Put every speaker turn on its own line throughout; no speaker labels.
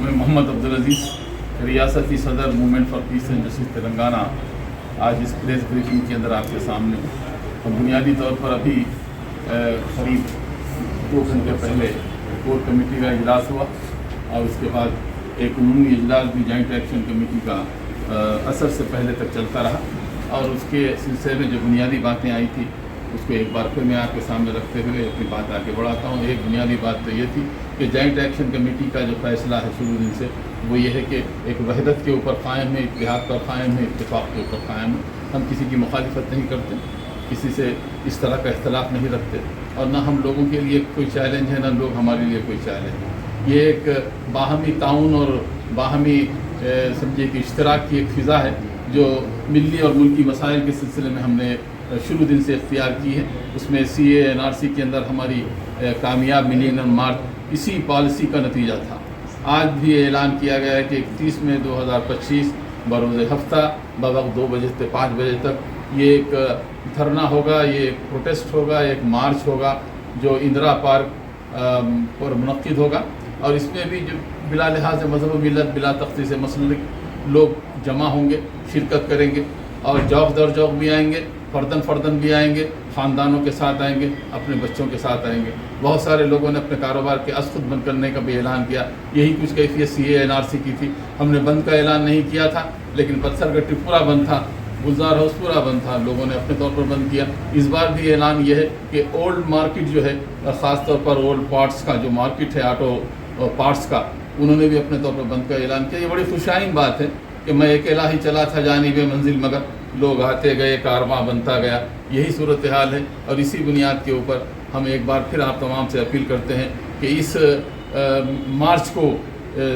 मैं मोहम्मद अब्दुल अजीज़, रियासती सदर movement for piece and justice Telangana, आज इस प्रेस ब्रीफिंग के अंदर आपके सामने और बुनियादी तौर पर अभी करीब 2 घंटे पहले कोर कमेटी का इजलास हुआ और उसके बाद एक उमूमी इजलास भी जॉइंट एक्शन कमेटी का असर से पहले तक चलता रहा और उसके सिलसिले में जो बुनियादी बातें आई थी उसको एक बार फिर मैं आपके सामने रखते हुए अपनी बात आगे बढ़ाता हूँ। एक बुनियादी बात तो ये थी कि जॉइंट एक्शन कमेटी का जो फैसला है शुरू दिन से वो ये है कि एक वहदत के ऊपर कायम है, इत्तेहाद पर कायम है, इत्तेफाक के ऊपर कायम है। हम किसी की मुखालिफत नहीं करते, किसी से इस तरह का इख्तलाफ नहीं रखते और ना हम लोगों के लिए कोई चैलेंज है, ना लोग हमारे लिए कोई चैलेंज है। ये एक बाहमी ताउन और बाहमी समझिए कि इश्तराक की एक फ़िज़ा है जो मिली और मुल्की मसाइल के सिलसिले में हमने शुरू दिन से इख्तियार की है। उसमें CA NRC के अंदर हमारी कामयाब मिलीनियम मार्च इसी पॉलिसी का नतीजा था। आज भी ऐलान किया गया है कि 31 मई 2025 बरोज़ हफ्ता बवक्त 2 बजे से 5 बजे तक ये एक धरना होगा, ये एक प्रोटेस्ट होगा, एक मार्च होगा जो इंदिरा पार्क पर मुनक्किद होगा और इसमें भी जो बिला लिहाज मज़हब मिलत बिला तख्सीस मसलक लोग जमा होंगे, शिरकत करेंगे और जौक दर जौक भी आएंगे, फ़र्दन भी आएंगे, ख़ानदानों के साथ आएंगे, अपने बच्चों के साथ आएंगे। बहुत सारे लोगों ने अपने कारोबार के खुद बंद करने का भी ऐलान किया। यही कुछ कैफियत CA NRC की थी। हमने बंद का ऐलान नहीं किया था लेकिन पत्थरगट्टी पूरा बंद था, गुलजार हाउस पूरा बंद था, लोगों ने अपने तौर पर बंद किया। इस बार भी ऐलान यह है कि ओल्ड मार्केट जो है, ख़ास तौर पर ओल्ड पार्ट्स का जो मार्केट है ऑटो पार्ट्स का, उन्होंने भी अपने तौर पर बंद का ऐलान किया। ये बड़ी खुशाइन बात है कि मैं अकेला ही चला था जानिब मंजिल मगर लोग आते गए, कारवां बनता गया। यही सूरत हाल है और इसी बुनियाद के ऊपर हम एक बार फिर आप तमाम से अपील करते हैं कि इस मार्च को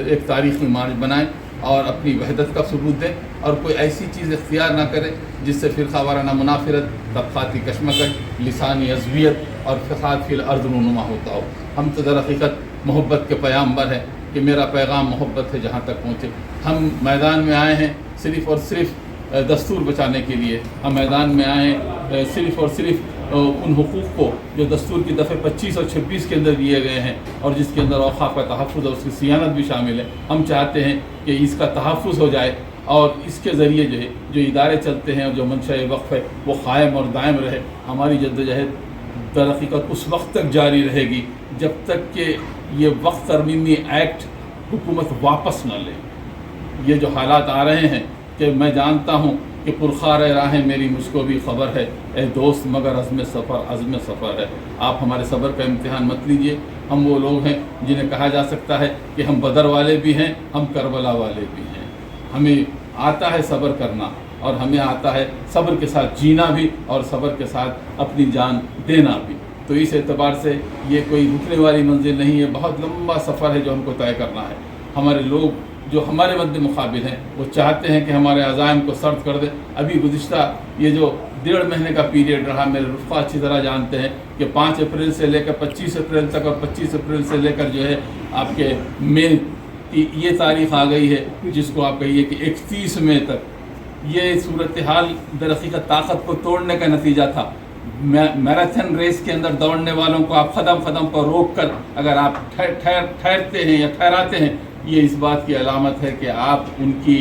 एक तारीख़ी मार्च बनाएं और अपनी वहदत का सबूत दें और कोई ऐसी चीज़ इख्तियार ना करें जिससे फ़िरक़ा वाराना मुनाफिरत, तबक़ाती कशमकश, लिसानी अज़वियत और फ़साद फ़िल अर्ज़ रूनुमा होता हो। हम तो दर हक़ीक़त मोहब्बत के पैगाम्बर हैं कि मेरा पैगाम मोहब्बत है जहाँ तक पहुँचे। हम मैदान में आए हैं सिर्फ़ और सिर्फ दस्तूर बचाने के लिए। हम मैदान में आए हैं सिर्फ़ और सिर्फ उन हुकूक़ को जो दस्तूर की दफ़े 25 और 26 के अंदर दिए गए हैं और जिसके अंदर औक़ाफ़ का तहफ़्फ़ुज़ और उसकी सियानत भी शामिल है। हम चाहते हैं कि इसका तहफ़्फ़ुज़ हो जाए और इसके ज़रिए जो है जो इदारे चलते हैं और जो मंशा वक़्फ़ है वो क़ायम और दायम रहे। हमारी जद्दोजहद दर हक़ीक़त उस वक्त तक जारी रहेगी जब तक कि ये वक्त तरमीमी एक्ट हुकूमत वापस न ले। ये जो हालात आ रहे हैं कि मैं जानता हूँ कि पुरखार राहें मेरी मुझको भी ख़बर है, ए दोस्त मगर अज़्म सफ़र है। आप हमारे सब्र का इम्तिहान मत लीजिए। हम वो लोग हैं जिन्हें कहा जा सकता है कि हम बदर वाले भी हैं, हम करबला वाले भी हैं। हमें आता है सब्र करना और हमें आता है सब्र के साथ जीना भी और सब्र के साथ अपनी जान देना भी। तो इस एतबार से ये कोई रुकने वाली मंजिल नहीं है, बहुत लंबा सफ़र है जो हमको तय करना है। हमारे लोग जो हमारे मद्दे मुकाबिल हैं वो चाहते हैं कि हमारे अज़ाइम को सर्द कर दें। अभी गुज़िश्ता ये जो 1.5 महीने का पीरियड रहा, मेरे रुफ़ा अच्छी तरह जानते हैं कि 5 अप्रैल से लेकर 25 अप्रैल तक और 25 अप्रैल से लेकर जो है आपके मई की ये तारीख़ आ गई है जिसको आप कहिए कि 31 मई तक। ये सूरत हाल दर हक़ीक़त ताकत को तोड़ने का नतीजा था। मैराथन रेस के अंदर दौड़ने वालों को आप कदम पर रोक कर अगर आप ठहरते हैं या ठहराते हैं, ये इस बात की अलामत है कि आप उनकी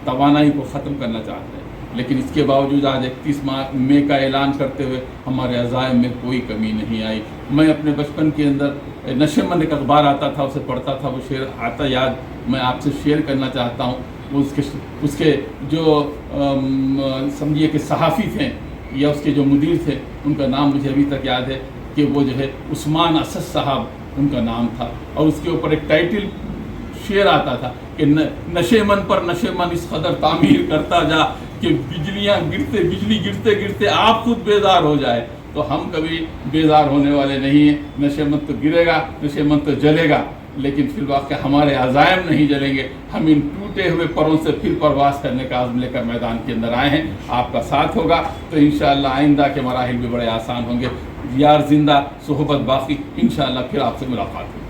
तवानाई को ख़त्म करना चाहते हैं। लेकिन इसके बावजूद आज 31 मई का ऐलान करते हुए हमारे अज़ाइम में कोई कमी नहीं आई। मैं अपने बचपन के अंदर नशेमंद एक अखबार आता था, उसे पढ़ता था, वो शेर आता याद मैं आपसे शेयर करना चाहता हूँ। उसके जो समझिए कि सहाफ़ी थे या उसके जो मुदीर थे, उनका नाम मुझे अभी तक याद है कि वो जो है उस्मान असद साहब उनका नाम था और उसके ऊपर एक टाइटल शेर आता था कि नशेमन पर नशेमन इस कदर तामीर करता जा कि बिजली गिरते गिरते आप खुद बेजार हो जाए। तो हम कभी बेजार होने वाले नहीं हैं। नशेमन तो गिरेगा, नशेमन तो जलेगा, लेकिन फिर वाक़ई हमारे अज़ाइम नहीं जलेंगे। हम इन टूटे हुए परों से फिर परवास करने का आज़म लेकर मैदान के अंदर आए हैं। आपका साथ होगा तो इंशाअल्लाह आइंदा के मराहिल भी बड़े आसान होंगे। यार जिंदा, सोहबत बाकी, इंशाअल्लाह फिर आपसे मुलाकात होगी।